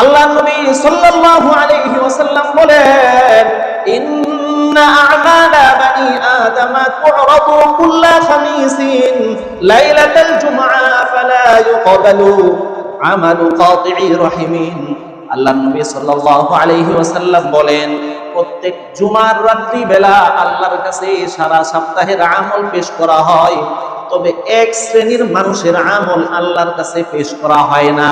আল্লাহ নবী সাল্লাল্লাহু আলাইহি ওয়াসাল্লাম বলেন, ইন্না আ'মালা বানি আদম তু'রাদু কুল্লা খামিসিন লাইলাতাল জুমআ ফালা ইউকবালু আমালু কাতি'i রাহিমিন। আল্লাহ নবী সাল্লাল্লাহু আলাইহি ওয়াসাল্লাম বলেন, প্রত্যেক জুমার রাত্রি বেলা আল্লাহর কাছে সারা সপ্তাহের আমল পেশ করা হয়, তবে এক শ্রেণীর মানুষের আমল আল্লাহর কাছে পেশ করা হয় না,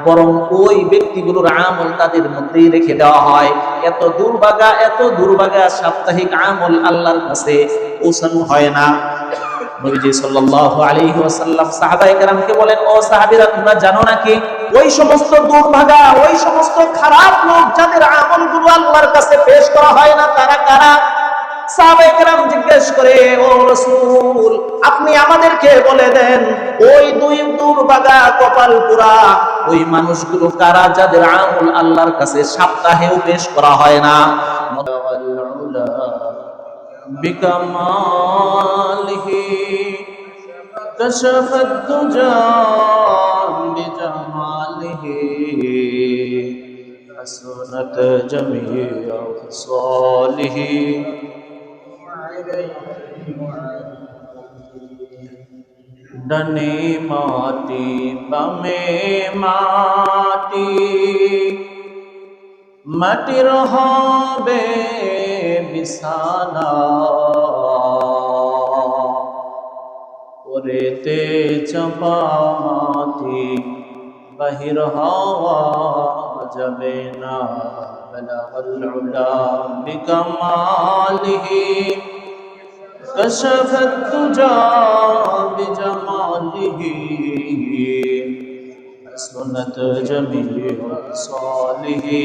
বরং ওই ব্যক্তিগুলোর আমল তাদের মধ্যেই রেখে দেওয়া হয়। এত দুর্ভাগা সাপ্তাহিক আমল আল্লাহর কাছে পৌঁছানো হয় না। নবীজি সাল্লাল্লাহু আলাইহি ওয়াসাল্লাম সাহাবায়ে কেরামকে বলেন, ও সাহাবীরা, তোমরা জানো নাকি ওই সমস্ত দুর্ভাগা, ওই সমস্ত খারাপ লোক যাদের আমলগুলো আল্লাহর কাছে পেশ করা হয় না, তারা কারা? সাহাবায়ে কেরাম জিজ্ঞেস করে, ও রাসূল, আপনি আমাদেরকে বলে দেন, ওই দুই দুর্ভাগা কপাল পুরা ওই মানুষগুলো কারা যাদের আমল আল্লাহর কাছে সপ্তাহেও পেশ করা হয় না? বিকামালিহি কাশাফাত দুজা বিজামালিহি হাসনাত জামিউ সালিহি। ডানে মাটি বামে মাটি, মাটির হবে বিছানা, ওরেতে চাপা মাটি বাহির হওয়া যাবে না। বালাগাল উলা বিকামালিহি কাশাফাত দুজা বিজামালিহি হাসনাত জামিউ সালিহি।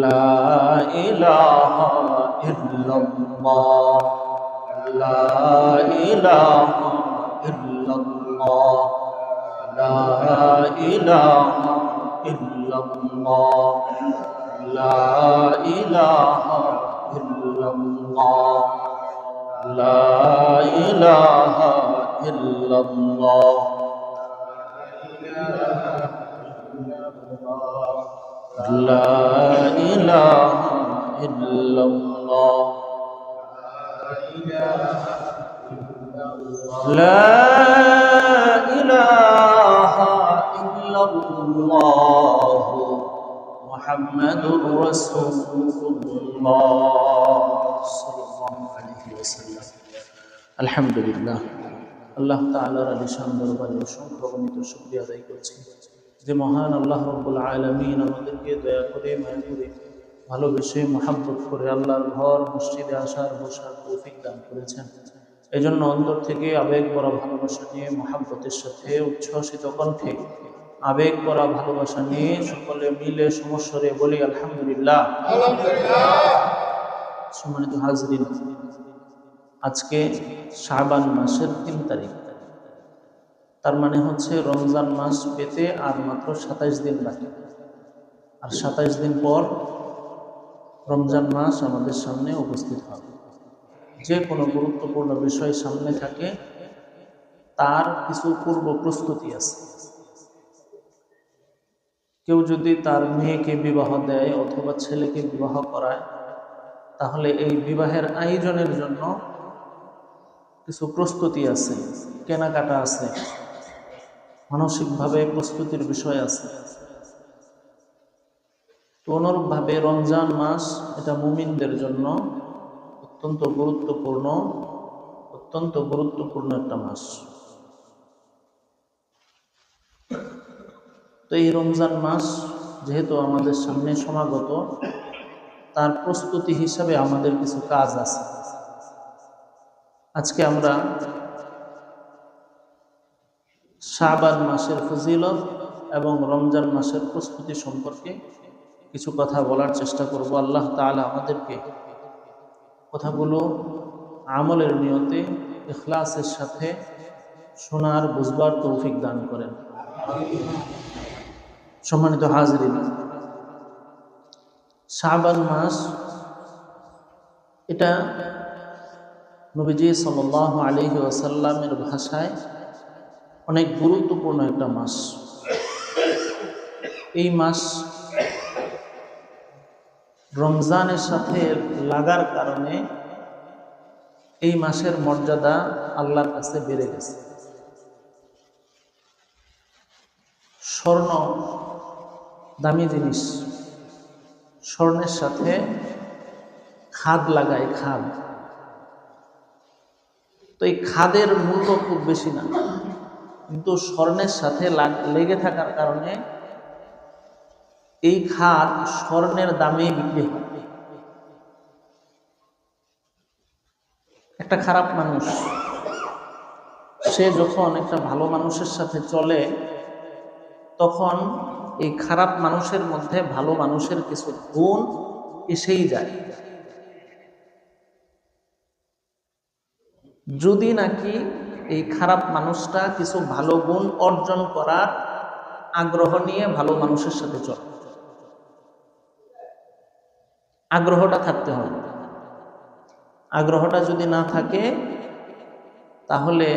লা ইলাহা ইল্লাল্লাহ, লা ইলাহা ইল্লাল্লাহ, লা ইলাহা ইল্লাল্লাহ, লা ইলাহা ইল্লাল্লাহ, লা ইলাহা ইল্লাল্লাহ, লা ইলাহা ইল্লাল্লাহ, লা ইলাহা ইল্লাল্লাহ মুহাম্মাদুর রাসূলুল্লাহ সাল্লাল্লাহু আলাইহি ওয়াসাল্লাম। আলহামদুলিল্লাহ, আল্লাহ তাআলার আলিশান দরবারে অসংখ্য গণিত শুকরিয়া আদায় করছি যে মহান আল্লাহ রাব্বুল আলামিন আমাদেরকে দয়া করে, মায়া করে, ভালোবেসে, মহাব্বত করে আল্লাহর ঘর মসজিদে আসার বসার তৌফিক দান করেছেন। এই জন্য অন্তর থেকে আবেগ ভরা ভালোবাসা নিয়ে, মহাব্বতের সাথে উচ্ছ্বসিত কণ্ঠে আবেগ ভরা ভালোবাসা নিয়ে সকলে মিলে সমস্বরে বলি আলহামদুলিল্লাহ। সম্মানিত হাজরিন, আজকে শাবান মাসের ৩ তারিখ, তার মানে হচ্ছে রমজান মাস পেতে আর মাত্র ২৭ দিন বাকি। আর ২৭ দিন পর রমজান মাস আমাদের সামনে উপস্থিত হবে। যে কোনো গুরুত্বপূর্ণ বিষয় সামনে থাকে তার কিছু পূর্ব প্রস্তুতি আছে। কেউ যদি তার মেয়েকে বিবাহ দেয় অথবা ছেলেকে বিবাহ করায়, তাহলে এই বিবাহের আয়োজনের জন্য কিছু প্রস্তুতি আছে, কেনাকাটা আছে, মানসিকভাবে প্রস্তুতির বিষয় আছে। তো অনুরূপভাবে রমজান মাস এটা মুমিনদের জন্য অত্যন্ত গুরুত্বপূর্ণ একটা মাস। তো এই রমজান মাস যেহেতু আমাদের সামনে সমাগত, তার প্রস্তুতি হিসাবে আমাদের কিছু কাজ আছে। আজকে আমরা শাবান মাসের ফজিলত এবং রমজান মাসের প্রস্তুতি সম্পর্কে কিছু কথা বলার চেষ্টা করব। আল্লাহ তাআলা আমাদেরকে কথাগুলো আমলের নিয়তে ইখলাসের সাথে শোনার, বুঝবার তৌফিক দান করেন। সম্মানিত হাজরিন, শাবান মাস এটা নবীজি সাল্লাল্লাহু আলাইহি ওয়াসাল্লামের ভাষায় অনেক গুরুত্বপূর্ণ একটা মাস। এই মাস রমজানের সাথে লাগার কারণে এই মাসের মর্যাদা আল্লাহর কাছে বেড়ে গেছে। স্বর্ণ দামি জিনিস, স্বর্ণের সাথে খাদ লাগায়, খাদ। তো এই খাদের মূল্য খুব বেশি না, কিন্তু স্বর্ণের সাথে লেগে থাকার কারণে এই খাদ স্বর্ণের দামে বিক্রি হয়। একটা খারাপ মানুষ সে যখন একটা ভালো মানুষের সাথে চলে, তখন এই খারাপ মানুষের মধ্যে ভালো মানুষের কিছু গুণ এসেই যায়। যদি নাকি এই খারাপ মানুষটা কিছু ভালো গুণ অর্জন করার আগ্রহ নিয়ে ভালো মানুষের সাথে চলে, আগ্রহটা থাকতে হবে। আগ্রহটা যদি না থাকে, তাহলে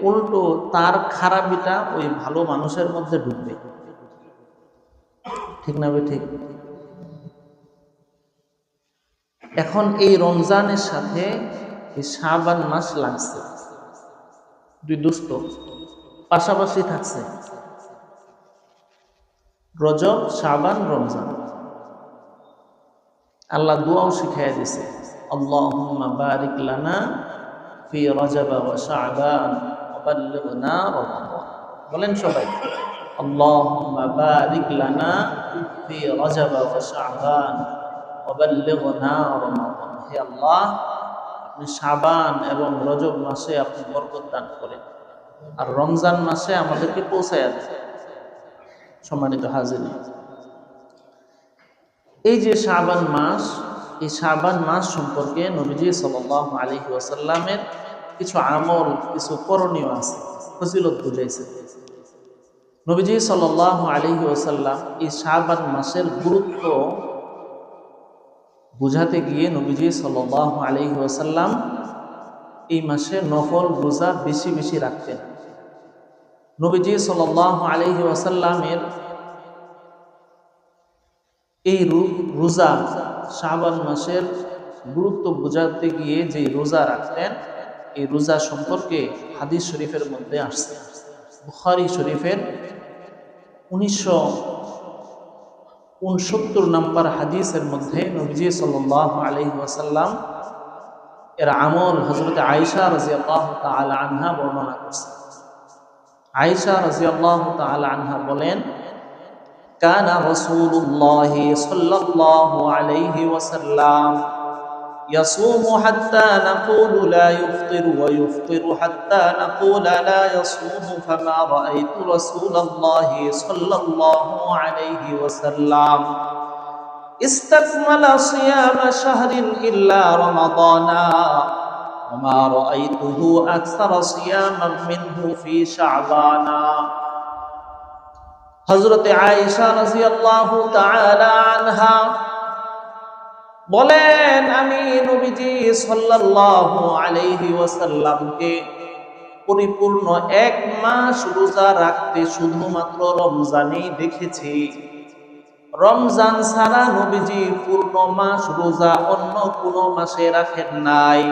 উল্টো তার খারাপিটা ওই ভালো মানুষের মধ্যে ঢুকবে। ঠিক না বে ঠিক? এখন এই রমজানের সাথে এই শাবান মাস লাগছে, দুই দুষ্ট পাশাপাশি থাকছে, রজব, শাবান, রমজান। আল্লাহ দুয়াও শিখাইয়া দিছে, আল্লাহুম্মা বারিক লানা ফি রজব ওয়া শাবান ওয়া বাল্লিগনা রমাদান। বলেন সবাই, আল্লাহুম্মা বারিক লানা ফি রজব ওয়া শাবান ওয়া বাল্লিগনা রমাদান। হে আল্লাহ, আপনি শাবান এবং রজব মাসে আপনি বরকত দান করেন, আর রমজান মাসে আমাদেরকে পৌঁছায়া দেন। সম্মানিত হাজিরিন, এই যে শাবান মাস, এই শাবান মাস সম্পর্কে নবীজি সাল্লাল্লাহু আলাইহি ওয়াসাল্লামের কিছু আমল, কিছু করণীয় আছে, ফজিলত বুঝাইছে। নবীজি সাল্লাল্লাহু আলাইহি ওয়াসাল্লাম এই শাবান মাসের গুরুত্ব বুঝাতে গিয়ে নবীজি সাল্লাল্লাহু আলাইহি ওয়াসাল্লাম এই মাসে নফল রোজা বেশি বেশি রাখতেন। নবীজি সাল্লাল্লাহু আলাইহি ওয়াসাল্লামের এই রোজা, শাবান মাসের গুরুত্ব বোঝাতে গিয়ে যে রোজা রাখতেন, এই রোজা সম্পর্কে হাদিস শরীফের মধ্যে আসছে। বুখারী শরীফের 1969 নম্বর হাদিসের মধ্যে নবীজি সাল্লাল্লাহু আলাইহি ওয়াসাল্লাম এর আমল হযরত আয়েশা রাদিয়াল্লাহু তাআলা আনহা বর্ণনা করছেন। আয়েশা রাদিয়াল্লাহু তাআলা আনহা বলেন, কানা রাসূলুল্লাহি সাল্লাল্লাহু আলাইহি ওয়াসাল্লাম ইয়াসুমু হাত্তা নাকুলু লা ইফতিরু ওয়া ইফতিরু হাত্তা নাকুলা লা ইয়াসুমু ফামা রাআইতু রাসূলাল্লাহি সাল্লাল্লাহু আলাইহি ওয়াসাল্লাম ইসতাকমালা সিয়ামা শাহরিন ইল্লা রমাদানা ওয়া মা রাআইতুহু আকসারা সিয়ামান মিনহু ফি শাবানা। হযরতে আয়েশা রাদিয়াল্লাহু তাআলা আনহা বলেন, আমি নবীজি সাল্লাল্লাহু আলাইহি ওয়াসাল্লামকে পরিপূর্ণ এক মাস রোজা রাখতে শুধুমাত্র রমজানেই দেখেছি। রমজান ছাড়া নবীজি পূর্ণ মাস রোজা অন্য কোনো মাসে রাখেন নাই।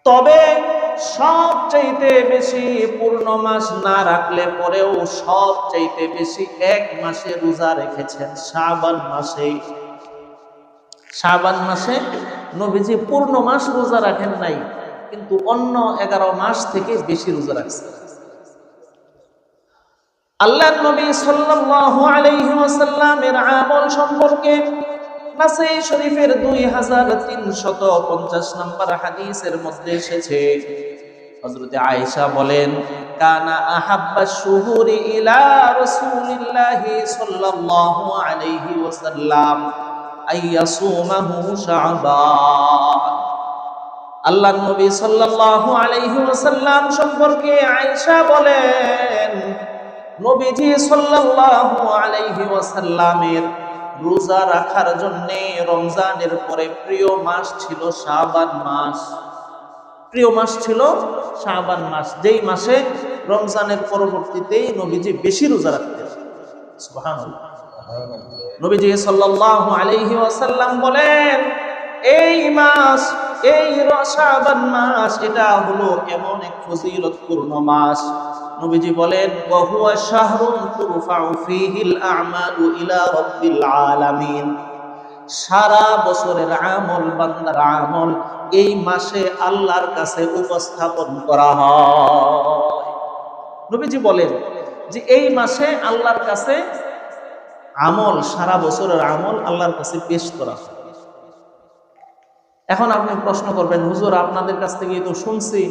তবে সবচাইতে বেশি পূর্ণ মাস না রাখলে পরেও সবচাইতে বেশি এক মাসে রোজা রেখেছেন শাবান মাসে। শাবান মাসে নবীজি পূর্ণ মাস রোজা রাখেন নাই, কিন্তু অন্য 11 মাস থেকে বেশি রোজা রাখছেন। আল্লাহর নবী সাল্লাল্লাহু আলাইহি ওয়াসাল্লামের আমল সম্পর্কে নাসাই শরীফের 2350 নম্বর হাদিসের মধ্যে এসেছে, হযরত আয়েশা বলেন, কানা আহাব্বাশ শুহুরি ইলা রাসূলিল্লাহি সাল্লাল্লাহু আলাইহি ওয়াসাল্লাম আইয়াসুমাহু শাবান। আল্লাহর নবী সাল্লাল্লাহু আলাইহি ওয়াসাল্লাম সম্পর্কে আয়েশা বলেন, নবীজি সাল্লাল্লাহু আলাইহি ওয়াসাল্লামের রোজা রাখার জন্য রমজানের পরে প্রিয় মাস ছিল শাবান মাস। প্রিয় মাস ছিল শাবান মাস, যেই মাসে রমজানের পরবর্তীতেই নবীজি বেশি রোজা রাখতেন। সুবহানাল্লাহ। নবীজি সাল্লাল্লাহু আলাইহি ওয়াসাল্লাম বলেন, এই মাস, এই শাবান মাস, এটা হলো এমন এক ফজিলতপূর্ণ মাস। নবীজি বলেন, ওয়া হুয়া শাহরুন তুরফাউ ফীহিল আমালু ইলা রাব্বিল আলামিন। সারা বছরের আমল, বান্দার আমল এই মাসে আল্লাহর কাছে উপস্থাপন করা হয়। নবীজি বলেন যে এই মাসে আল্লাহর কাছে আমল, সারা বছরের আমল আল্লাহর কাছে পেশ করা হয়। এখন আপনি প্রশ্ন করবেন, হুজুর আপনাদের কাছ থেকে তো শুনছি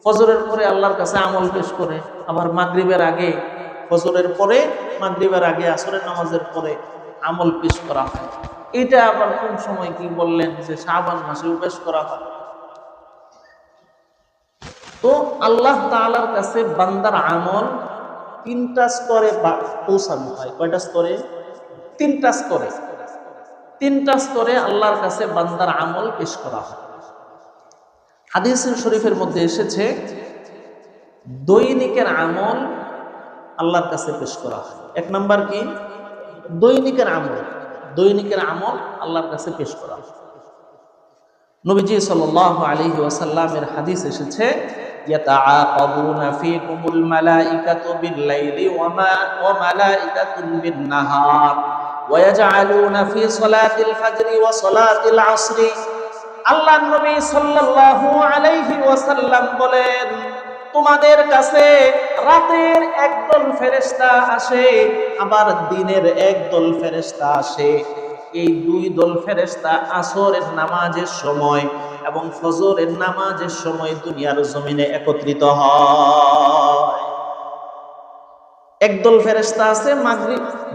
ফজরের পরে আল্লাহর কাছে আমল পেশ করে, আবার মাগরিবের আগে, ফজরের পরে, মাগরিবের আগে, আসরের নামাজের পরে আমল পেশ করা হয়। এটা আবার কোন সময় কি বললেন যে শাবান মাসে পেশ করা হয়? তো আল্লাহ তাআলার কাছে বান্দার আমল তিনটা স্তরে পৌঁছানো হয়। কয়টা স্তরে? তিনটা স্তরে। তিনটা স্তরে আল্লাহর কাছে বান্দার আমল পেশ করা হয়। হাদিসের শরীফের মধ্যে এসেছে দৈনিকের আমল আল্লাহর কাছে পেশ করা হয়। এক নাম্বার কি? দৈনিকের আমল। দৈনিকের আমল আল্লাহর কাছে পেশ করা হয়। নবীজি সাল্লাল্লাহু আলাইহি ওয়াসাল্লামের হাদিস এসেছে, ইয়াতাআকাবুনা ফীকুমুল মালাইকাতু বিল-লাইলি ওয়া মালাইকাতুন বিন-নাহার ওয়া ইয়াজআলুনা ফী সালাতিল ফাজরি ওয়া সালাতিল আসরি। আল্লাহর নবী সাল্লাল্লাহু আলাইহি ওয়াসাল্লাম বলেন, তোমাদের কাছে রাতের একদল ফেরেশতা আসে, আবার দিনের একদল ফেরেশতা আসে। এই দুই দল ফেরেশতা আসরের নামাজের সময় এবং ফজরের নামাজের সময় দুনিয়ার জমিনে একত্রিত হয়। একদল ফেরেশতা আছে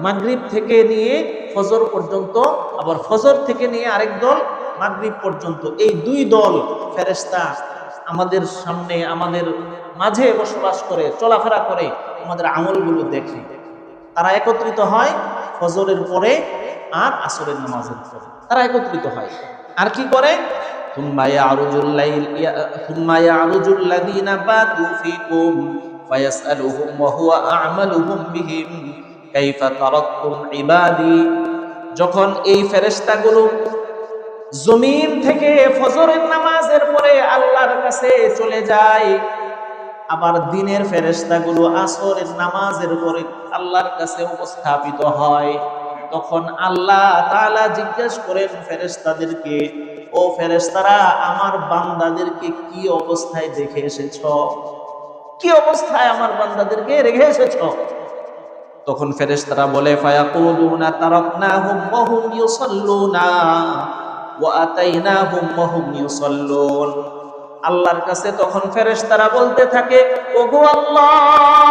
মাগরিব থেকে নিয়ে ফজর পর্যন্ত, আবার ফজর থেকে নিয়ে আরেক দল মাগরিব পর্যন্ত। এই দুই দল ফেরেশতা আমাদের সামনে, আমাদের মাঝে বসবাস করে, চলাফেরা করে, আমাদের আমলগুলো দেখে। তারা একত্রিত হয় ফজরের পরে আর আসরের নামাজের পরে, তারা একত্রিত হয়। আর কি করে? থুম্মা ইয়ারুজুল লাযীনা বাতু ফীকুম ফায়াসআলুহুম ওয়া হুয়া আ'মালুহুম বিহিম কাইফা তারাকতুম ইবাদি। যখন এই ফেরেশতাগুলো জমিন থেকে ফজরের নামাজের পরে আল্লাহর কাছে চলে যায়, আবার দিনের ফেরেশতাগুলো আসরের নামাজের পরে আল্লাহর কাছে উপস্থাপিত হয়, তখন আল্লাহ তাআলা জিজ্ঞেস করেন ফেরেশতাদেরকে, ও ফেরেশতারা, আমার বান্দাদেরকে কি অবস্থায় দেখে এসেছো? কি অবস্থায় আমার বান্দাদেরকে রেখে এসেছো? তখন ফেরেশতারা বলে, ফায়াকুলুনা তারাকনাহুম ওয়া হুম ইউসাল্লুনা ওয়া আতাইনাহুম ওয়া হুম ইউসাল্লুন। আল্লাহর কাছে তখন ফেরেশতারা বলতে থাকে, ওগো আল্লাহ,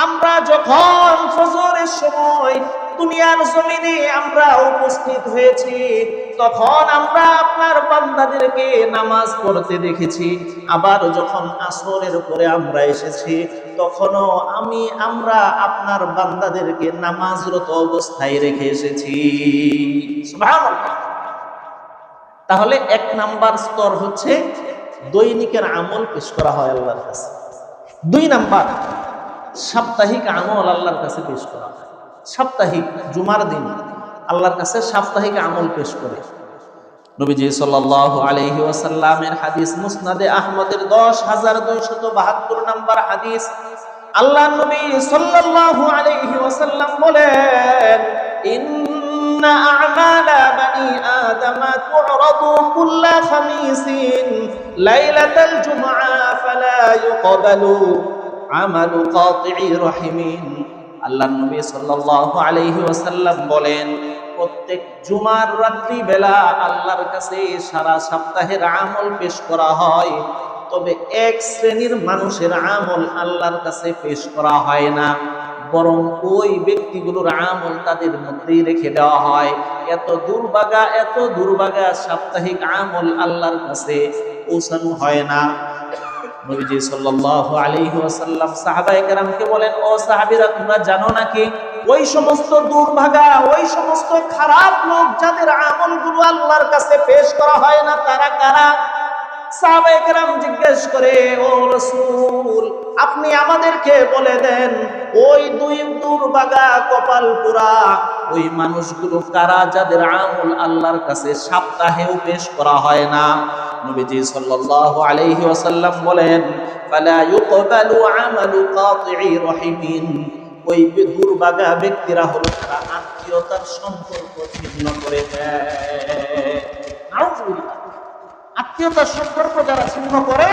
আমরা যখন ফজরের সময় দুনিয়ার জমিনে আমরা উপস্থিত হয়েছি, তখন আমরা আপনার বান্দাদেরকে নামাজ পড়তে দেখেছি। আবার যখন আসরের পরে আমরা এসেছি, তখনও আমরা আপনার বান্দাদেরকে নামাজরত অবস্থায় রেখে এসেছি। সুবহানাল্লাহ। তাহলে এক নাম্বার স্তর হচ্ছে দৈনিকের আমল পেশ করা হয় আল্লাহর কাছে। দুই নাম্বার সাপ্তাহিক আমল আল্লাহর কাছে পেশ করা হয়। সাপ্তাহিক জুমার দিন আল্লাহর কাছে সাপ্তাহিক আমল পেশ করে। নবীজি সাল্লাল্লাহু আলাইহি ওয়াসাল্লামের হাদিস মুসনাদে আহমদের 10272 নাম্বার হাদিস, আল্লাহর নবী সাল্লাল্লাহু আলাইহি ওয়াসাল্লাম বলেন, ইন্না আ'মালা বানি আদম তু'রাদু কুল্লা খামিসিন লাইলাতাল জুমআ ফালা ইউকবালু আমালু কাতি'i রাহিমিন। আল্লাহর নবী সাল্লাল্লাহু আলাইহি ওয়াসাল্লাম বলেন, প্রত্যেক জুমার রাত্রি বেলা আল্লাহর কাছে সারা সপ্তাহের আমল পেশ করা হয়, তবে এক শ্রেণীর মানুষের আমল আল্লাহর কাছে পেশ করা হয় না, বরং ওই ব্যক্তিগুলোর আমল তাদের মধ্যেই রেখে দেওয়া হয়। এত দুর্ভাগা সাপ্তাহিক আমল আল্লাহর কাছে পৌঁছানো হয় না। নবীজি সাল্লাল্লাহু আলাইহি ওয়াসাল্লাম সাহাবায়ে কেরামকে বলেন, ও সাহাবীরা, তোমরা জানো নাকি ওই সমস্ত দুর্ভাগা, ওই সমস্ত খারাপ লোক যাদের আমলগুলো আল্লাহর কাছে পেশ করা হয় না, তারা কারা? সাহাবায়ে কেরাম জিজ্ঞেস করে, ও রাসূল, আপনি আমাদেরকে বলে দেন ওই দুই দুর্ভাগা কপাল পোড়া ওই মানুষগুলো কারা যাদের আমল আল্লাহর কাছে সপ্তাহেও পেশ করা হয় না? নবীজি সাল্লাল্লাহু আলাইহি ওয়াসাল্লাম বলেন, ফালা ইউকবালু আমালু কাতিই রহিমিন। ওই দুর্ভাগা ব্যক্তিরা হলো তারা আত্মীয়তার সম্পর্ক ছিন্ন করে দেয়। নাউজুবিল্লাহ। আত্মীয়তার সম্পর্ক যারা ছিন্ন করে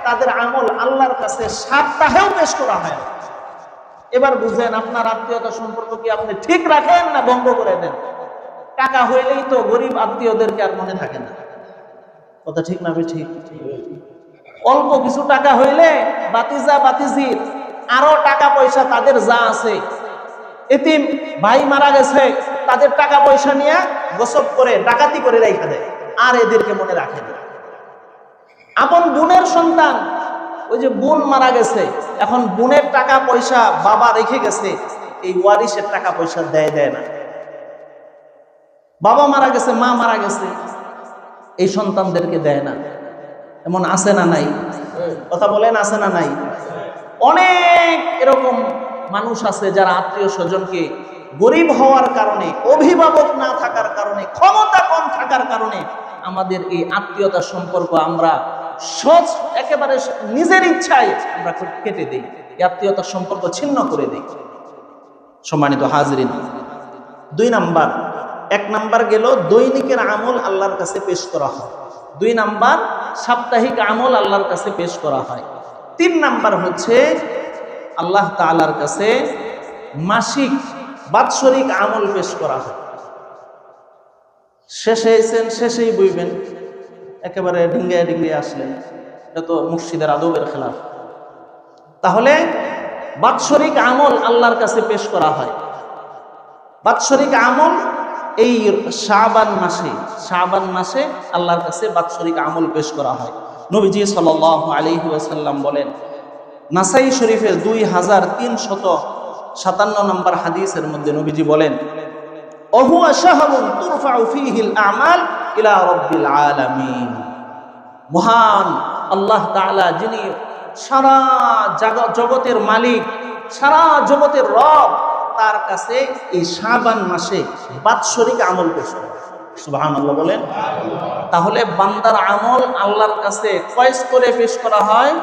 তাদের আমল আল্লাহর কাছে সপ্তাহেও পেশ করা হয় না। এবার বুঝেন, আপনার আত্মীয়তার সম্পর্ক কি আপনি ঠিক রাখেন না ভঙ্গ করে দেন? টাকা হইলেই তো গরিব আত্মীয়দেরকে আর মনে থাকে না। কথা ঠিক না? ঠিক। অল্প কিছু টাকা হইলে বাতিজা বাতিজি আরো টাকা পয়সা তাদের যা আছে, এতিম ভাই মারা গেছে তাদের টাকা পয়সা নিয়ে গোসব করে ডাকাতি করে রেখে দেয়, আর এদেরকে মনে রাখে না। আপন বোনের সন্তান, ওই যে বোন মারা গেছে, এখন বোনের টাকা পয়সা বাবা রেখে গেছে, এই ওয়ারিসের টাকা পয়সা দেয় না। বাবা মারা গেছে, মা মারা গেছে, এই সন্তানদেরকে দেয় না। এমন আছে না নাই? কথা বলেন, আছে না নাই? অনেক এরকম মানুষ আছে যারা আত্মীয় স্বজনকে গরিব হওয়ার কারণে, অভিভাবক না থাকার কারণে, ক্ষমতা কম থাকার কারণে আমাদের এই আত্মীয়তার সম্পর্ক আমরা একেবারে নিজের ইচ্ছায় আমরা কেটে দিই, এই আত্মীয়তার সম্পর্ক ছিন্ন করে দিই। সম্মানিত হাজরিন, 2 নাম্বার, 1 নাম্বার গেল দৈনিকের আমল আল্লাহর কাছে পেশ করা হয়, 2 নাম্বার সাপ্তাহিক আমল আল্লাহর কাছে পেশ করা হয়, 3 নাম্বার হচ্ছে আল্লাহ তাআলার কাছে মাসিক বাৎসরিক আমল পেশ করা হয়। শেষে এসেছেন, শেষেই বইবেন, একেবারে ডিঙ্গায় আসলেন, এটা তো মুর্শিদের আদবের খেলাফ। তাহলে বাৎসরিক আমল আল্লাহর কাছে পেশ করা হয়। বাৎসরিক আমল এই শাবান মাসে আল্লাহর কাছে বাৎসরিক আমল পেশ করা হয়। নবীজি সাল্লাল্লাহু আলাইহি ওয়াসাল্লাম বলেন, নাসাই শরীফের 2357 নম্বর হাদিসের মধ্যে নবীজি বলেন, ওহুয়া শাহরুন তুরফাউ ফীহিল আমাল ইলা রাব্বিল আলামিন। মহান আল্লাহ তাআলা, যিনি সারা জগতের মালিক, সারা জগতের রব, তার কাছে এই শাবান মাসে বাৎসরিক আমল পেশ করে। সুবহানাল্লাহ বলেন। তাহলে বান্দার আমল আল্লাহর কাছে কয় স্তরে পেশ করা হয়?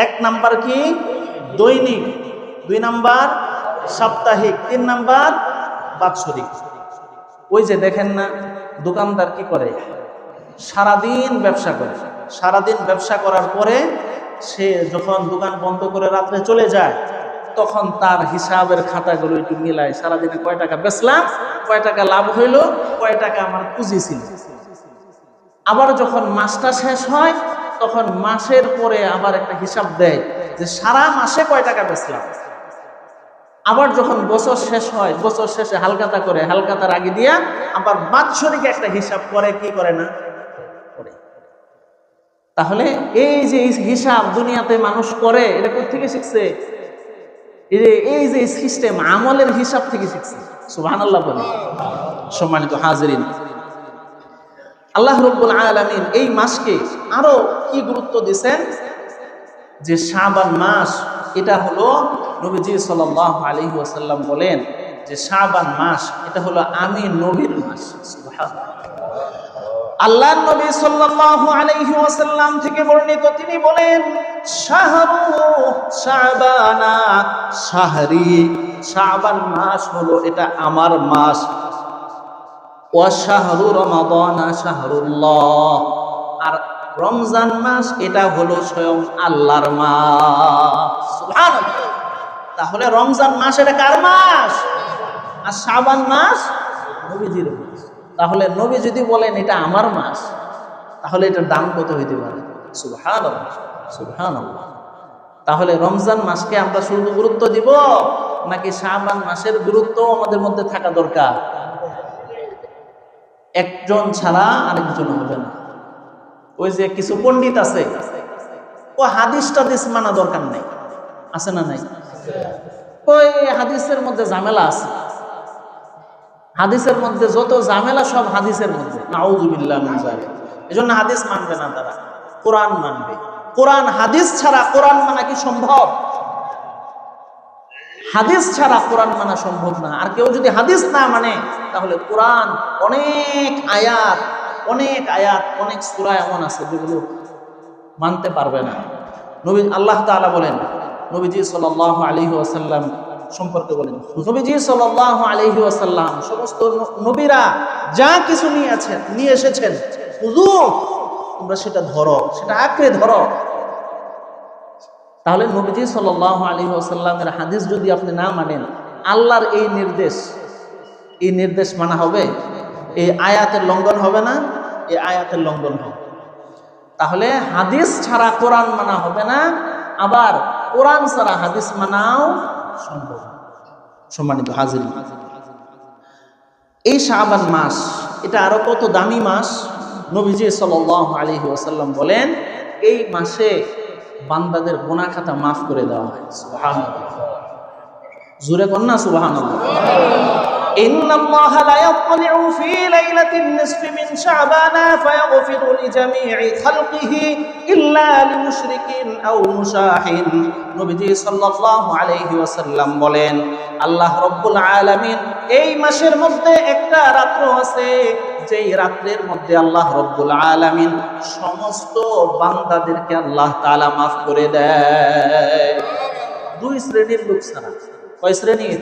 1 নাম্বার কি? দৈনিক, 2 নাম্বার সাপ্তাহিক, 3 নাম্বার বাৎসরিক। ওই যে দেখেন না, দোকানদার কি করে? সারাদিন ব্যবসা করে, সারাদিন ব্যবসা করার পরে সে যখন দোকান বন্ধ করে রাত্রে চলে যায়, তখন তার হিসাবের খাতাগুলো একটু মিলায়, সারাদিনে কয় টাকা বেচলাম, কয় টাকা লাভ হইল, কয় টাকা আমার পুঁজি ছিল। আবার যখন মাসটা শেষ হয়, তখন মাসের পরে আবার একটা হিসাব দেয় যে সারা মাসে কয় টাকা বেচলাম। আবার যখন বছর শেষ হয়, বছর শেষে হালখাতা করে, হালখাতার আগে দিয়া আবার বাৎসরিক একটা হিসাব করে, কি করে না? করে। তাহলে এই যে হিসাব দুনিয়াতে মানুষ করে, এটা কোথা থেকে শিখছে? এই যে সিস্টেম, আমলের হিসাব থেকে শিখছে। সুবহানাল্লাহ বলে। সম্মানিত হাজিরিন, আল্লাহ রাব্বুল আলামিন এই মাসকে আরো কি গুরুত্ব দিয়েছেন, যে শাবান মাস, এটা হলো নবীজি সাল্লাল্লাহু আলাইহি ওয়াসাল্লাম বলেন যে শাবান মাস এটা হলো আমি নবীর মাস। সুবহানাল্লাহ। আল্লাহর নবী সাল্লাল্লাহু আলাইহি ওয়াসাল্লাম থেকে বর্ণিত, তিনি বলেন, শাহরু শাবানা শাহরি, শাবান মাস হলো এটা আমার মাস, ওয়া শাহরু রমাদানা শাহরুল্লাহ, আর রমজান মাস এটা হলো স্বয়ং আল্লাহর মাস। সুবহানাল্লাহ। তাহলে রমজান মাস এটা কার মাস? আর শাবান মাস নবীজির মাস। তাহলে নবী যদি বলেন এটা আমার মাস, তাহলে এটার দাম কত হইতে পারে? সুবহানাল্লাহ, সুবহানাল্লাহ। তাহলে রমজান মাসকে আমরা শুধু গুরুত্ব দিব, নাকি শাবান মাসের গুরুত্ব আমাদের মধ্যে থাকা দরকার? একজন ছাড়া আরেকজন হবে না। ওই যে কিছু পণ্ডিত আছে, ও হাদিস টাদিস মানা দরকার নাই, আছে না নাই? ওই হাদিসের মধ্যে ঝামেলা আছে, হাদিসের মধ্যে যত ঝামেলা সব হাদিসের মধ্যে, নাউযুবিল্লাহ মিন যালিক। এজন্য হাদিস মানবে না তারা, কোরআন মানবে। কোরআন হাদিস ছাড়া কোরআন মানা কি সম্ভব? হাদিস ছাড়া কোরআন মানা সম্ভব না। আর কেউ যদি হাদিস না মানে তাহলে কোরআন অনেক আয়াত অনেক সূরা এমন আছে যেগুলো মানতে পারবে না। নবী আল্লাহ তাআলা বলেন, নবীজি সাল্লাল্লাহু আলাইহি ওয়াসাল্লাম সম্পর্কে বলেন, নবীজি সাল্লাল্লাহু আলাইহি ওয়াসাল্লাম সমস্ত নবীরা যা কিছু নিয়ে এসেছেন, হুজুর তোমরা সেটা ধরো, সেটা আঁকড়ে ধরো। তাহলে নবীজি সাল্লাল্লাহু আলাইহি ওয়াসাল্লামের হাদিস যদি আপনি না মানেন, আল্লাহর এই নির্দেশ মানা হবে? এই আয়াতের লঙ্ঘন হবে না? এই আয়াতের লঙ্ঘন হবে। তাহলে হাদিস ছাড়া কোরআন মানা হবে না, আবার কোরআন ছাড়া হাদিস মানাও সম্ভব। সম্মানিত হাজিরিন, এই শাবান মাস এটা আরো কত দামি মাস। নবীজি সাল্লাল্লাহু আলাইহি ওয়াসাল্লাম বলেন, এই মাসে বান্দাদের গুনাহ খাতা মাফ করে দেওয়া হয়। সুবহানাল্লাহ, জোরে কন্যা সুবহানাল্লাহ। ইন্নাল্লাহা লা ইয়াত্তালিউ ফি লাইলাতিন নিসফি মিন শাবানা ফায়াগফিরু লিজামি'i খালকিহি ইল্লা লিমুশরিকিন আও মুশাহিন। নবীজি সাল্লাল্লাহু আলাইহি ওয়াসাল্লাম বলেন, আল্লাহ রাব্বুল আলামিন এই মাসের মধ্যে একটা রাত্র আছে, যেই রাত্রের মধ্যে আল্লাহ রাব্বুল আলামিন সমস্ত বান্দাদেরকে আল্লাহ তাআলা মাফ করে দেয়। দুই শ্রেণীর লোক ছাড়া। কয় শ্রেণীর?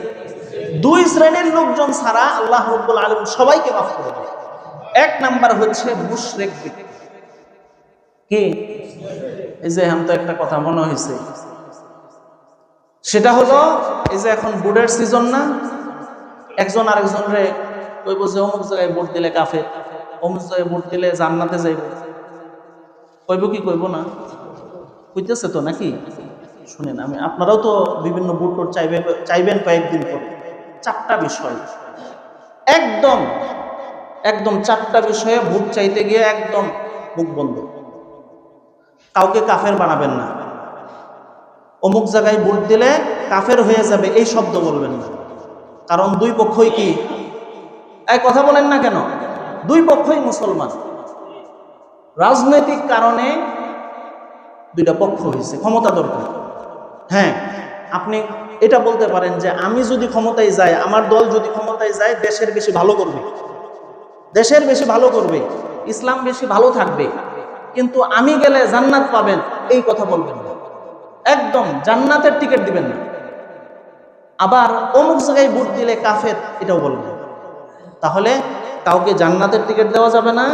দুই শ্রেণীর লোকজন ছাড়া আল্লাহ রাব্বুল আলামিন সবাইকে মাফ করে দেয়। এক নাম্বার হচ্ছে মুশরিক ব্যক্তি। কি? এই যে এখন তো একটা কথা মনে হয়েছে, সেটা হলো এই যে এখন ভোটের সিজন না, একজন আরেকজনরে কইব যে অমুক জায়গায় ভোট দিলে কাফের, অমুক জায়গায় ভোট দিলে জান্নাতে যাইব। কইব কি কইব না? কইতেছে তো নাকি? শুনেন, আপনারাও তো বিভিন্ন ভোট টোট চাইবেন কয়েকদিন পরে। চারটা বিষয় একদম চারটা বিষয়ে ভোট চাইতে গিয়ে একদম মুখ বন্ধ। কাউকে কাফের বানাবেন না, অমুক জায়গায় ভোট দিলে কাফের হয়ে যাবে এই শব্দ বলবেন না। কারণ দুই পক্ষই কি এই কথা বলেন না কেন? দুই পক্ষই মুসলমান। রাজনৈতিক কারণে দুইটা পক্ষ হয়েছে, ক্ষমতা দরকার। হ্যাঁ, আপনি এটা বলতে পারেন যে আমি যদি ক্ষমতায় যাই, আমার দল যদি ক্ষমতায় যায়, দেশের বেশি ভালো করবে, দেশের বেশি ভালো করবে, ইসলাম বেশি ভালো থাকবে, কিন্তু আমি গেলে জান্নাত পাবেন এই কথা বলবেন না। একদম জান্নাতের টিকিট দিবেন না। আবার অমুক জায়গায় ভোট দিলে কাফের এটাও বলবেন। তাহলে কাউকে জান্নাতের টিকিট দেওয়া যাবে না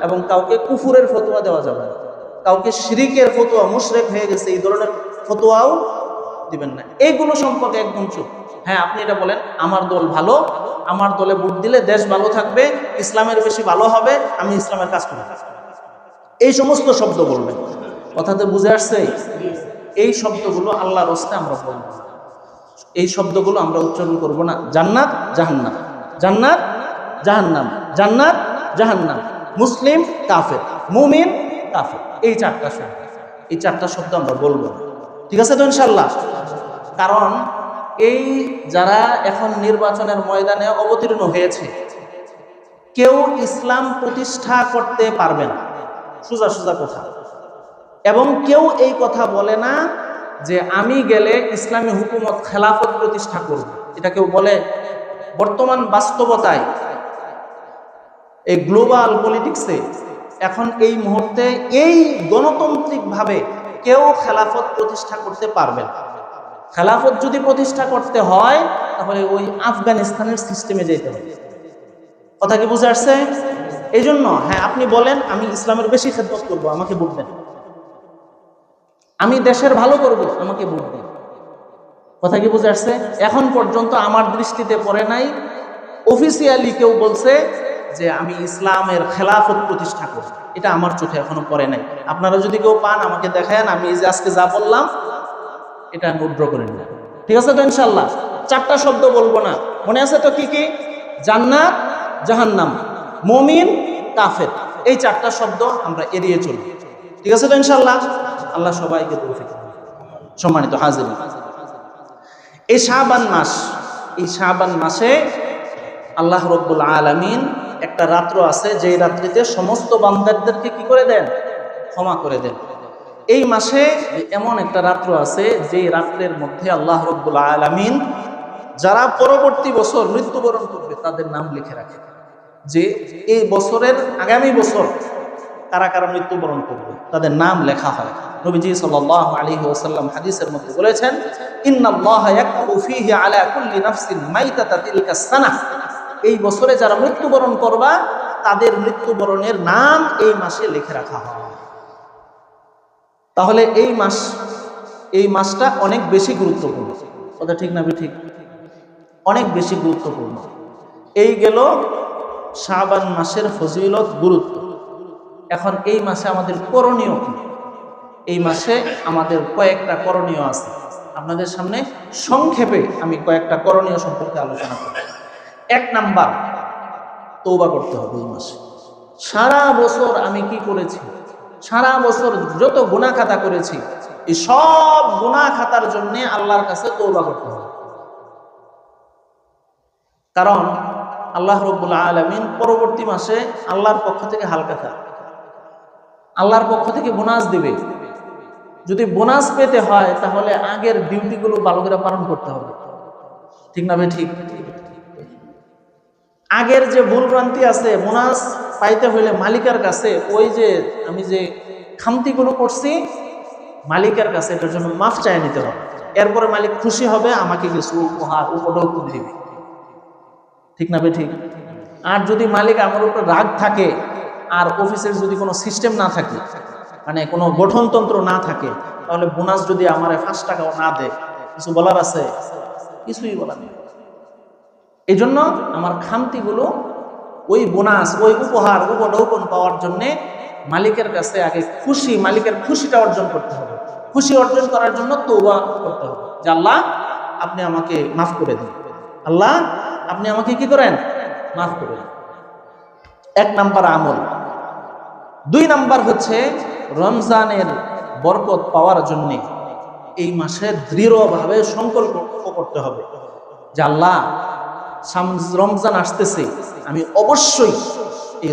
এবং কাউকে কুফুরের ফতোয়া দেওয়া যাবে না, কাউকে শিরিকের ফতোয়া, মুশরিক হয়ে গেছে এই ধরনের ফতোয়াও দিবেন না। এইগুলো সম্পর্কে একদম চুপ। হ্যাঁ, আপনি এটা বলেন আমার দল ভালো, আমার দলে ভোট দিলে দেশ ভালো থাকবে, ইসলামের বেশি ভালো হবে, আমি ইসলামের কাজ করব, এই সমস্ত শব্দ বলবেন। কথাতে বুঝে আসছে? এই শব্দগুলো আল্লাহর রাস্তে আমরা বলবো, এই শব্দগুলো আমরা উচ্চারণ করব না। জান্নাত জাহান্নাম, জান্নাত জাহান্নাম, জান্নাত জাহান্নাম, মুসলিম কাফের, মুমিন কাফের, এই চারটা শব্দ আমরা বলবো। ঠিক আছে তো ইনশাআল্লাহ? কারণ এই যারা এখন নির্বাচনের ময়দানে অবতীর্ণ হয়েছে, কেউ ইসলাম প্রতিষ্ঠা করতে পারবে না, সোজা সোজা কথা। এবং কেউ এই কথা বলে না যে আমি গেলে ইসলামী হুকুমত, খেলাফত প্রতিষ্ঠা করব, এটা কেউ বলে? বর্তমান বাস্তবতায় এই গ্লোবাল পলিটিক্সে এখন এই মুহূর্তে এই গণতান্ত্রিকভাবে কেউ খেলাফত প্রতিষ্ঠা করতে পারবে না। খেলাফত যদি প্রতিষ্ঠা করতে হয় তাহলে ওই আফগানিস্তানের সিস্টেমে যেতে হবে। কথা কি বুঝে আসছে? এই জন্য হ্যাঁ, আপনি বলেন আমি ইসলামের বেশি খেদমত করব, আমাকে ভোট দেন। আমি দেশের ভালো করব, আমাকে ভোট দেন। কথা কি বুঝে আসছে? এখন পর্যন্ত আমার দৃষ্টিতে পড়ে নাই অফিসিয়ালি কেউ বলছে যে আমি ইসলামের খেলাফত প্রতিষ্ঠা করব, এটা আমার চোখে এখনো পড়ে নাই। আপনারা যদি কেউ পান আমাকে দেখান, আমি এই যে আজকে যা বললাম এটা নোট করে নিন। ঠিক আছে তো ইনশাআল্লাহ? চারটা শব্দ বলবো না, মনে আছে তো? কি কি? জান্নাত জাহান্নাম, মুমিন কাফের, এই চারটা শব্দ আমরা এড়িয়ে চলি। ঠিক আছে তো ইনশাআল্লাহ? আল্লাহ সবাইকে তৌফিক দান। সম্মানিত হাজির, এই শাবান মাস, এই শাবান মাসে আল্লাহ রাব্বুল আলামিন একটা রাত্র আছে যেই রাত্রিতে সমস্ত বান্দাদেরকে কি করে দেন? ক্ষমা করে দেন। এই মাসে এমন একটা রাত্র আছে যে রাত্রের মধ্যে আল্লাহ রাব্বুল আলামিন যারা পরবর্তী বছর মৃত্যুবরণ করবে তাদের নাম লিখে রাখে, যে এই বছরের আগামী বছর কারা কারা মৃত্যুবরণ করবে তাদের নাম লেখা হয়। নবীজি সাল্লাল্লাহু আলাইহি ওয়াসাল্লাম হাদিসের মধ্যে বলেছেন, ইন্নাল্লাহা ইয়াকতুবু ফীহি আলা কুল্লি নাফসিন মাইতাতা তিলকা সানাহ, এই বছরে যারা মৃত্যুবরণ করবা তাদের মৃত্যুবরণের নাম এই মাসে লিখে রাখা হয়। তাহলে এই মাসটা অনেক বেশি গুরুত্বপূর্ণ। কথা ঠিক না ঠিক? অনেক বেশি গুরুত্বপূর্ণ। এই গেল শাবান মাসের ফজিলত, গুরুত্ব। এখন এই মাসে আমাদের করণীয় কি? এই মাসে আমাদের কয়েকটা করণীয় আছে। আপনাদের সামনে সংক্ষেপে আমি কয়েকটা করণীয় সম্পর্কে আলোচনা করব। 1 নাম্বার, তওবা করতে হবে এই মাসে। সারা বছর আমি কি করেছি, সারা বছর যত গুনাহ খাতা করেছি, এই সব গুনাহ খাতার জন্য আল্লাহর কাছে তওবা করতে হবে। কারণ আল্লাহ রাব্বুল আলামিন পরবর্তী মাসে আল্লাহর পক্ষ থেকে হালকা থাকে, আল্লাহর পক্ষ থেকে বোনাস দিবে। যদি বোনাস পেতে হয় তাহলে আগের ডিউটিগুলো ভালো করে পালন করতে হবে। ঠিক না ভাই? ঠিক। আগের যে ভুল ভ্রান্তি আছে, বোনাস পাইতে হইলে মালিকের কাছে ওই যে আমি যে খামতিগুলো করছি মালিকের কাছে এটার জন্য মাফ চাই নিতে হবে। এরপরে মালিক খুশি হবে, আমাকে কিছু উপহার উপঢৌকন দিবে। ঠিক না ভাই? ঠিক। আর যদি মালিক আমার উপর রাগ থাকে আর অফিসের যদি কোনো সিস্টেম না থাকে, মানে কোনো গঠনতন্ত্র না থাকে, তাহলে বোনাস যদি আমার 5 টাকাও না দেয়, কিছু বলার আছে? কিছুই বলার নেই। এই জন্য আমার খামতিগুলো ওই বোনাস, ওই উপহার উপঢৌকন পাওয়ার জন্য মালিকের কাছে আগে খুশি, মালিকের খুশিটা অর্জন করতে হবে। খুশি অর্জন করার জন্য তওবা করতে হবে যে আল্লাহ আপনি আমাকে মাফ করে দিন, আল্লাহ আপনি আমাকে কি করেন? মাফ করে দিন। 1 নাম্বার আমল। 2 নাম্বার হচ্ছে রমজানের বরকত পাওয়ার জন্য এই মাসে দৃঢ়ভাবে সংকল্প করতে হবে যে আল্লাহ রমজান আসতেছে, আমি অবশ্যই এই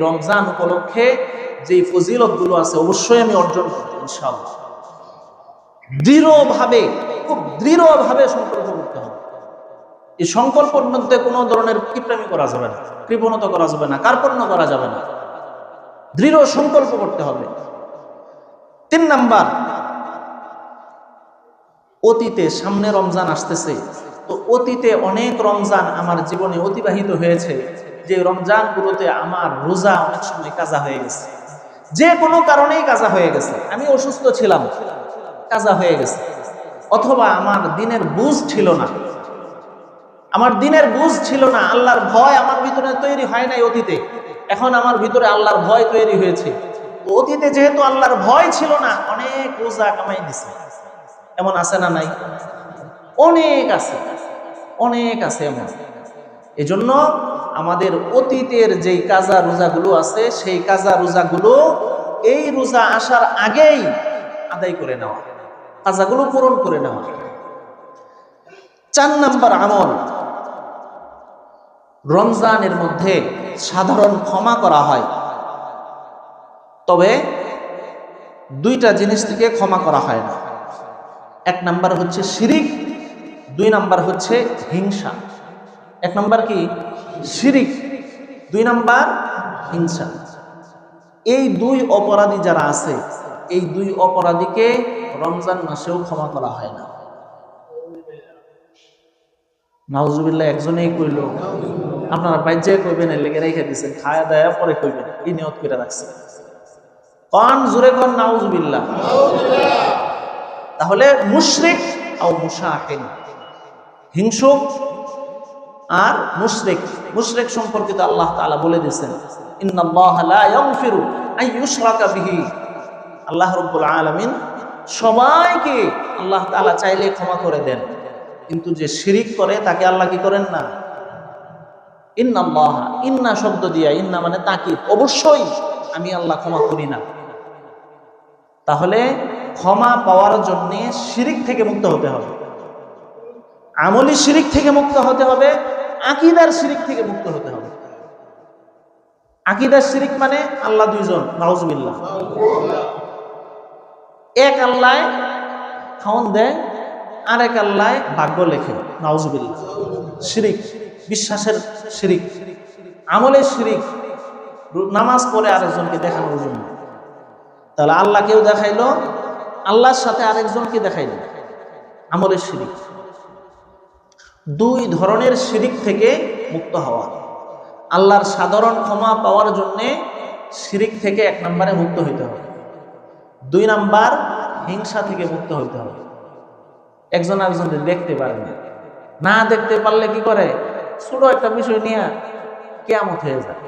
রমজান উপলক্ষে যে ফজিলতগুলো আছে অবশ্যই আমি অর্জন করব ইনশাআল্লাহ। দৃঢ়ভাবে, খুব দৃঢ়ভাবে সংকল্প করতে হবে। এই সংকল্পের মধ্যে কোনো ধরনের কিপটামি করা যাবে না, কৃপণতা করা যাবে না, কার্পণ্য করা যাবে না। দৃঢ় সংকল্প করতে হবে। 3 নাম্বার, অতীতে সামনে রমজান আসতেছে, তো অতীতে অনেক রমজান আমার জীবনে অতিবাহিত হয়েছে, যে রমজানগুলোতে আমার রোজা অনেক সময় কাজা হয়ে গেছে, যে কোনো কারণেই কাজা হয়ে গেছে। আমি অসুস্থ ছিলাম, কাজা হয়ে গেছে। অথবা আমার দিনের বুঝ ছিল না, আল্লাহর ভয় আমার ভিতরে তৈরি হয় নাই অতীতে, এখন আমার ভিতরে আল্লাহর ভয় তৈরি হয়েছে। অতীতে যেহেতু আল্লাহর ভয় ছিল না, অনেক রোজা কামাই দিছে। এমন আছে না নাই? অনেক আছে এমন। এজন্য আমাদের অতীতের যেই কাজা রোজাগুলো আছে, সেই কাজা রোজাগুলো এই রোজা আসার আগেই আদায় করে নেওয়া, কাজাগুলো পূরণ করে নেওয়া। 4 নাম্বার আমল, রমজানের মধ্যে সাধারণ ক্ষমা করা হয়, তবে 2টা জিনিস থেকে ক্ষমা করা হয় না। 1 নাম্বার হচ্ছে শিরিক, 2 নাম্বার হচ্ছে হিংসা। 1 নাম্বার কি? শিরিক, 2 নাম্বার হিংসা। এই 2 অপরাধী যারা আছে, এই 2 অপরাধীকে রমজান মাসেও ক্ষমা করা হয় না। নাউজুবিল্লাহ একজনেই কইল, আপনারা বাইজে কইবেন, এর লেগে রেখে দিচ্ছেন, খায়া দায়া পরে কইবেন, এই নিয়ত করে রাখছে। কোন জোরে কোন নাউজুবিল্লাহ। তাহলে মুশরিক আর মুশাহিন, হিংসুক আর মুশরিক সম্পর্কিত আল্লাহ তাআলা বলে দিয়েছেন, ইন্নাল্লাহা লা ইয়াগফিরু আন ইউশরাকা বিহি। আল্লাহ রাব্বুল আলামিন সবাইকে আল্লাহ তাআলা চাইলে ক্ষমা করে দেন, কিন্তু যে শিরিক করে তাকে আল্লাহ কি করেন না। ইন্নাল্লাহা, ইন্না শব্দ দিয়া, ইন্না মানে তাকিদ, অবশ্যই আমি আল্লাহ ক্ষমা করি না। তাহলে ক্ষমা পাওয়ার জন্য শিরিক থেকে মুক্ত হতে হবে, আমলি শিরিক থেকে মুক্ত হতে হবে, আকীদার শিরিক থেকে মুক্ত হতে হবে। আকীদার শিরিক মানে আল্লাহ দুইজন, নাউজুবিল্লাহ। এক আল্লাহ খাওন দেয়, আরেক আল্লাহ ভাগ্য লেখে, নাউজুবিল্লাহ। শিরিক, বিশ্বাসের শিরিক, আমলের শিরিক, নামাজ পড়ে আরেকজনকে দেখানোর জন্য। তাহলে আল্লাহকেও দেখাইলো, আল্লাহর সাথে আরেকজনকে দেখাইলো, আমলের শিরিক। দুই ধরনের শিরিক থেকে মুক্ত হওয়া। আল্লাহর সাধারণ ক্ষমা পাওয়ার জন্যে শিরিক থেকে 1 নম্বরে মুক্ত হইতে হবে। 2 নাম্বার হিংসা থেকে মুক্ত হইতে হবে। একজন আরেকজনকে দেখতে পারে না, না দেখতে পারলে কি করে, ছোট একটা বিষয় নিয়ে কিয়ামত হয়ে যায়,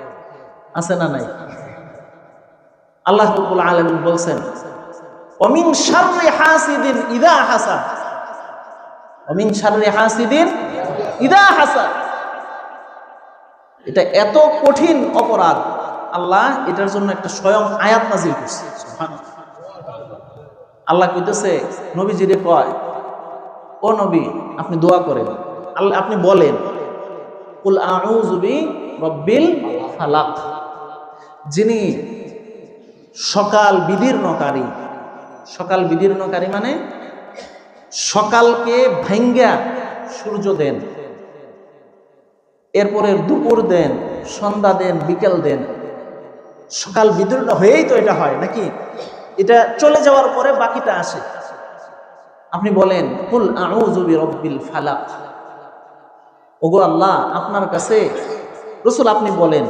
আছে না নাই? আল্লাহ রাব্বুল আলামিন বলছেন, ওমিন শাররি হাসিদিন ইযা হাসাদ, ওমিন শাররি হাসিদিন ইযা হাসাদ। এটা এত কঠিন অপরাধ, আল্লাহ এটার জন্য একটা স্বয়ং আয়াত নাযিল করছে। সুবহানাল্লাহ। আল্লাহ কইতেছে নবীজিরে কয়, ও নবী আপনি দোয়া করেন, আল্লাহ আপনি বলেন, কুল আউযু বিরাব্বিল ফালাক, যিনি সকাল বিদীর্ণকারী। সকাল বিদীর্ণকারী মানে সকালকে ভাঙ্গা সূর্য দেন, এরপরে দুপুর দেন, সন্ধ্যা দেন, বিকেল দেন। সকাল বিদীর্ণ হয়েই তো এটা হয় নাকি? এটা চলে যাওয়ার পরে বাকিটা আসে। আপনি বলেন কুল আউযু বিরাব্বিল ফালাক, ওগো আল্লাহ আপনার কাছে, রাসূল আপনি বলেন,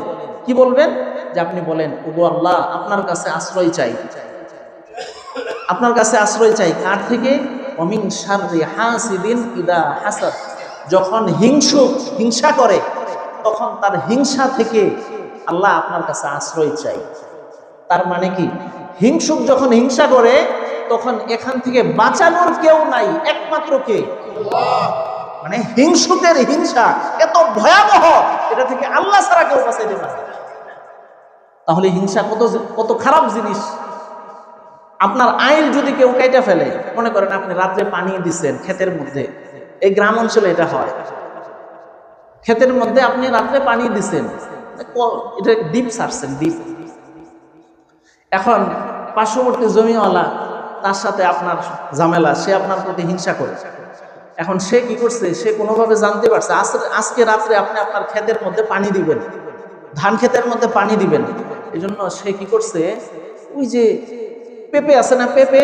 কি বলবেন? যে আপনি বলেন, ওগো আল্লাহ আপনার কাছে আশ্রয় চাই, আপনার কাছে আশ্রয় চাই। কার থেকে? ওমিন শাররি হাসিদিন ইযা হাসাদ, যখন হিংসুক হিংসা করে তখন তার হিংসা থেকে আল্লাহ আপনার কাছে আশ্রয় চাই। তার মানে কি, হিংসুক যখন হিংসা করে তখন এখান থেকে বাঁচানোর কেউ নাই, একমাত্র কে? মানে হিংসুকের হিংসা এত ভয়াবহ, এটা থেকে আল্লাহ ছাড়া কেউ বাঁচাইতে পারে। তাহলে হিংসা কত কত খারাপ জিনিস। আপনার আইল যদি কেউ কাইটা ফেলে, মনে করেন আপনি রাত্রে পানি দিচ্ছেন ক্ষেতের মধ্যে, এই গ্রাম অঞ্চলে এটা হয়, ক্ষেতের মধ্যে আপনি রাত্রে পানি দিচ্ছেন, এটা ডিপ ছাড়ছেন, ডিপ। এখন পার্শ্ববর্তী জমিওয়ালা, তার সাথে আপনার ঝামেলা, সে আপনার প্রতি হিংসা করে। এখন সে কি করছে, সে কোনোভাবে জানতে পারছে আজকে রাত্রে আপনি আপনার ক্ষেতের মধ্যে পানি দিবেন, ধান ক্ষেতের মধ্যে পানি দিবেন। এই জন্য সে কি করছে, ওই যে পেঁপে আছে না, পেঁপে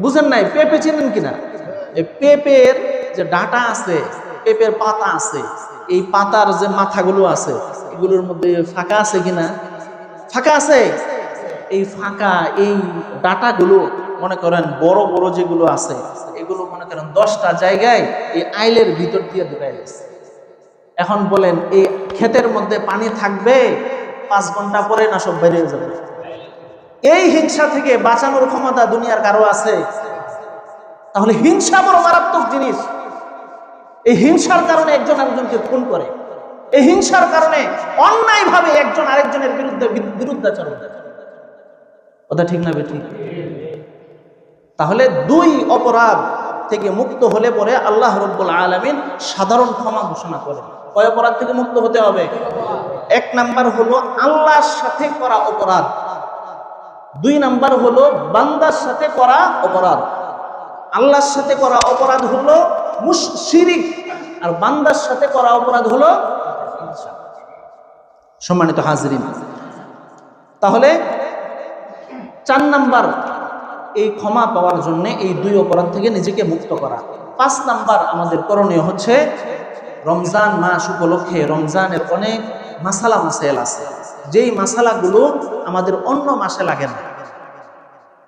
বুঝেন নাই, পেঁপে চিনেন কিনা? এই পেঁপের যে ডাঁটা আছে, পেঁপের পাতা আছে, এই পাতার যে মাথাগুলো আছে, এগুলোর মধ্যে ফাঁকা আছে কিনা? ফাঁকা আছে। এই ফাঁকা এই ডাঁটাগুলো মনে করেন বড় বড় যেগুলো আছে, এগুলো মনে করেন 10টা জায়গায় এই আইলের ভিতর দিয়ে ঢুকাই গেছে। এখন বলেন এই ক্ষেতের মধ্যে পানি থাকবে 5 ঘন্টা পরে না সব বেরিয়ে যাবে? এই হিংসা থেকে বাঁচানোর ক্ষমতা দুনিয়ার কারো আছে? তাহলে হিংসা বড় মারাত্মক জিনিস। এই হিংসার কারণে একজন আরেকজনকে খুন করে, এই হিংসার কারণে অন্যায়ভাবে একজন আরেকজনের বিরুদ্ধে বিরুদ্ধাচরণ করে। কথা ঠিক না বেঠিক? তাহলে 2 অপরাধ থেকে মুক্ত হলে পরে আল্লাহ রাব্বুল আলামিন সাধারণ ক্ষমা ঘোষণা করেন। কয় অপরাধ থেকে মুক্ত হতে হবে? 1 নাম্বার হলো আল্লাহর সাথে করা অপরাধ, 2 নাম্বার হলো বান্দার সাথে করা অপরাধ। আল্লাহর সাথে করা অপরাধ হলো শিরিক, আর বান্দার সাথে করা অপরাধ হলো হিংসা। সম্মানিত হাজরিন, তাহলে 4 নাম্বার এই ক্ষমা পাওয়ার জন্য এই 2 অপরাধ থেকে নিজেকে মুক্ত করা। 5 নাম্বার আমাদের করণীয় হচ্ছে রমজান মাস উপলক্ষে রমজানের অনেক মাসালা মাসাইল আছে, যেই মাসালাগুলো আমাদের অন্য মাসে লাগে না,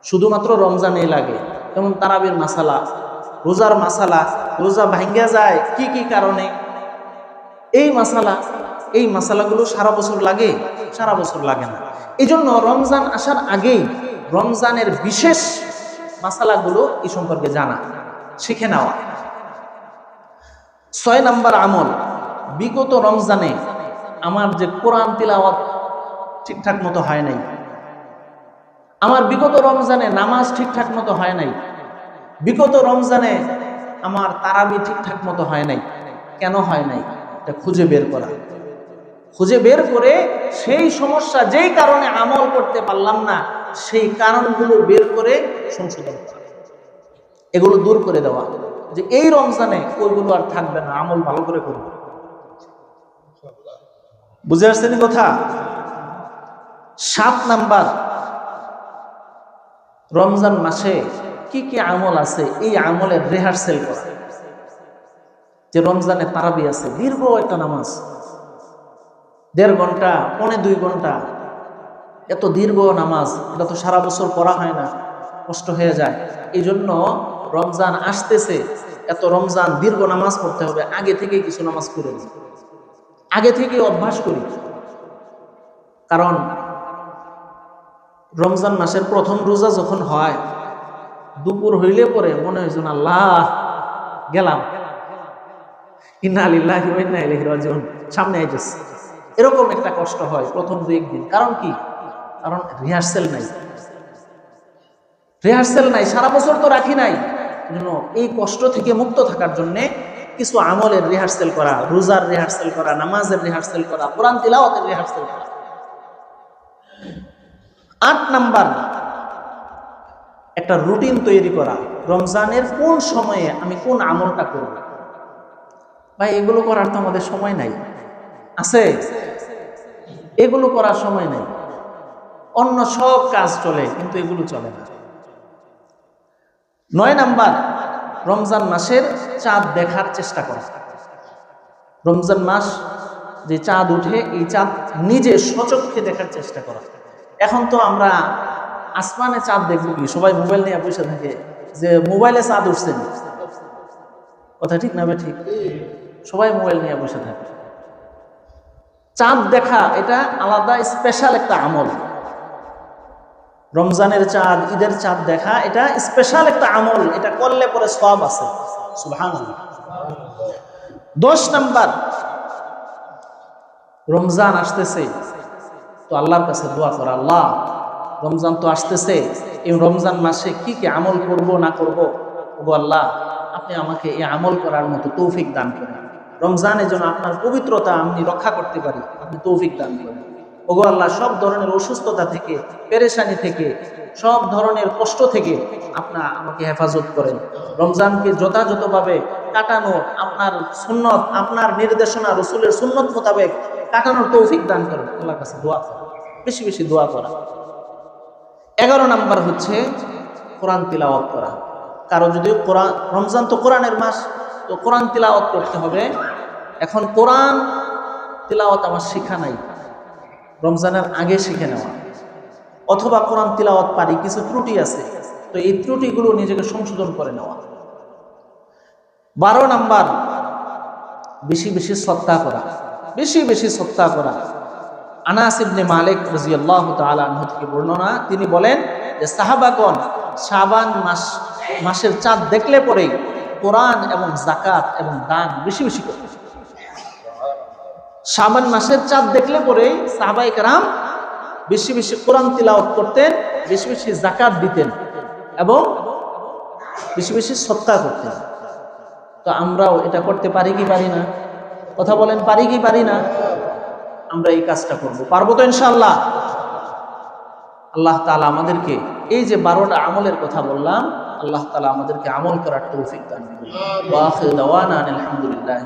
শুধুমাত্র রমজানেই লাগে। যেমন তারাবির মাসালা, রোজার মাসালা, রোজা ভাঙ্গা যায় কি কি কারণে, এই মাসালাগুলো সারা বছর লাগে? সারা বছর লাগে না। এই জন্য রমজান আসার আগেই রমজানের বিশেষ মাসালাগুলো এই সম্পর্কে জানা, শিখে নেওয়া। 6 নাম্বার আমল, বিগত রমজানে আমার যে কোরআন তিলাওয়াত ঠিকঠাক মতো হয় নাই, আমার বিগত রমজানে নামাজ ঠিকঠাক মতো হয় নাই, বিগত রমজানে আমার তারাবি ঠিকঠাক মতো হয় নাই। কেন হয় নাই? এটা খুঁজে বের করা, খুঁজে বের করে সেই সমস্যা যেই কারণে আমল করতে পারলাম না সেই কারণগুলো বের করে সংশোধন করা, এগুলো দূর করে দেওয়া, যে এই রমজানে ওইগুলো আর থাকবে না, আমল ভালো করে করব। বুঝে আসছেন কথা? 7 নাম্বার, রমজান মাসে কি কি আমল আছে এই আমলের রিহার্সেল করা। যে রমজানে তারাবি আছে, দীর্ঘ একটা নামাজ, 1.5 ঘন্টা, 1.25 ঘন্টা, এত দীর্ঘ নামাজ, এটা তো সারা বছর পড়া হয় না, কষ্ট হয়ে যায়। এই জন্য রমজান আসতেছে, এত রমজান দীর্ঘ নামাজ পড়তে হবে, আগে থেকে কিছু নামাজ করে নিই, আগে থেকে অভ্যাস করি। কারণ রমজান মাসের প্রথম রোজা যখন হয়, দুপুর হইলে পরে মনে হয় যেন আল্লাহ গেলাম, ইন্না লিল্লাহি ওয়া ইন্না ইলাইহি রাজিউন, সামনে আইতেছে, এরকম একটা কষ্ট হয় প্রথম 2-1 দিন। কারণ কি? কারণ রিহার্সেল নাই, রিহার্সেল নাই, সারা বছর তো রাখি নাই। জন্য এই কষ্ট থেকে মুক্ত থাকার জন্য কিছু আমলের রিহার্সেল করা, রোজার রিহার্সেল করা, নামাজের রিহার্সেল করা, কোরআন তিলাওয়াতের রিহার্সেল করা। 8 নাম্বার, একটা রুটিন তৈরি করা, রমজানের কোন সময়ে আমি কোন আমলটা করব। ভাই এগুলো করার তো আমাদের সময় নাই, আছে? এগুলো করার সময় নাই, অন্য সব কাজ চলে কিন্তু এগুলো চলে না। 9 নাম্বার, রমজান মাসের চাঁদ দেখার চেষ্টা করা। রমজান মাস যে চাঁদ উঠে, এই চাঁদ নিজে সচক্ষে দেখার চেষ্টা করা। এখন তো আমরা আসমানে চাঁদ দেখবো কি, সবাই মোবাইল নিয়ে বসে থাকে যে মোবাইলে চাঁদ উঠছে, কথা ঠিক না? ঠিক, সবাই মোবাইল নিয়ে বসে থাকে। চাঁদ দেখা এটা আলাদা স্পেশাল একটা আমল। রমজানের চাঁদ, ঈদের চাঁদ দেখা এটা স্পেশাল একটা আমল, এটা করলে পরে সওয়াব আছে। সুবহানাল্লাহ। 10 নাম্বার, রমজান আসতেছে তো আল্লাহর কাছে দোয়া করা, আল্লাহ রমজান তো আসতেছে, এই রমজান মাসে কি কি আমল করব না করব, ওগো আল্লাহ আপনি আমাকে এই আমল করার মতো তৌফিক দান করেন। রমজানে যেন আপনার পবিত্রতা আমি রক্ষা করতে পারি, আপনি তৌফিক দান করেন। ওগো আল্লাহ সব ধরনের অসুস্থতা থেকে, পেরেশানি থেকে, সব ধরনের কষ্ট থেকে আপনি আমাকে হেফাজত করেন। রমজানকে যথাযথভাবে কাটানো, আপনার সুন্নত, আপনার নির্দেশনা, রসুলের সুন্নত মোতাবেক কাটানোর তৌফিক দান করেন। আল্লাহর কাছে দোয়া করা, বেশি বেশি দোয়া করা। 11 নাম্বার হচ্ছে কোরআন তিলাওয়াত করা। কারো যদি কোরআন, রমজান তো কোরআনের মাস, তো কোরআন তিলাওয়াত করতে হবে। এখন কোরআন তিলাওয়াত আমার শিখা নাই, রমজানের আগে শিখে নেওয়া, অথবা কোরআন তিলাওয়াত পারি, কিছু ত্রুটি আছে, তো এই ত্রুটিগুলো নিজেকে সংশোধন করে নেওয়া। 12 নাম্বার, বেশি বেশি সদকা করা, বেশি বেশি সদকা করা। আনাস ইবনে মালিক রাদিয়াল্লাহু তাআলা আনহু থেকে বর্ণনা, তিনি বলেন যে সাহাবাগণ শাবান মাসের চাঁদ দেখলে পরেই কোরআন এবং যাকাত এবং দান বেশি বেশি করতেন। শাবান মাসের চাঁদ দেখলে পরেই সাহাবায়ে কেরাম বেশি বেশি কোরআন তিলাওয়াত করতেন, বেশি বেশি যাকাত দিতেন এবং বেশি বেশি সদকা করতেন। তো আমরাও এটা করতে পারি কি পারি না? কথা বলেন, পারি কি পারি না? আমরা এই কাজটা করব, পারবো তো ইনশাআল্লাহ? আল্লাহ তাআলা আমাদেরকে এই যে 12টা আমলের কথা বললাম, আল্লাহ তাআলা আমাদেরকে আমল করার তৌফিক দান করুন। ওয়া আখিরু দাওয়ানা আলহামদুলিল্লাহ।